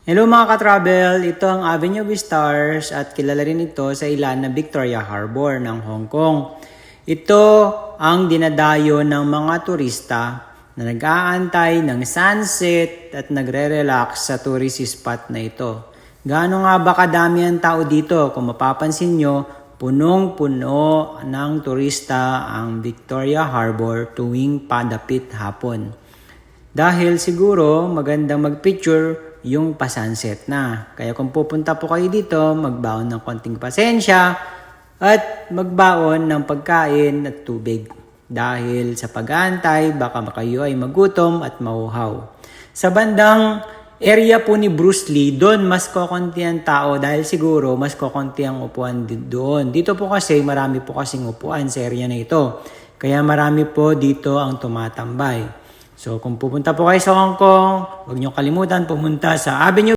Hello mga ka-travel, ito ang Avenue of Stars at kilala rin ito sa ilan na Victoria Harbor ng Hong Kong. Ito ang dinadayo ng mga turista na nag-aantay ng sunset at nagre-relax sa tourist spot na ito. Gaano nga ba kadami ang tao dito? Kung mapapansin nyo, punong-puno ng turista ang Victoria Harbor tuwing padapit hapon. Dahil siguro magandang mag-picture yung pa-sunset na. Kaya kung pupunta po kayo dito, magbaon ng konting pasensya at magbaon ng pagkain at tubig. Dahil sa pag-aantay, baka kayo ay magutom at mauhaw. Sa bandang area po ni Bruce Lee, doon mas kokonti ang tao dahil siguro mas kokonti ang upuan doon. Dito po kasi marami po kasing upuan sa area na ito. Kaya marami po dito ang tumatambay. So kung pupunta po kayo sa Hong Kong, huwag niyo kalimutan pumunta sa Avenue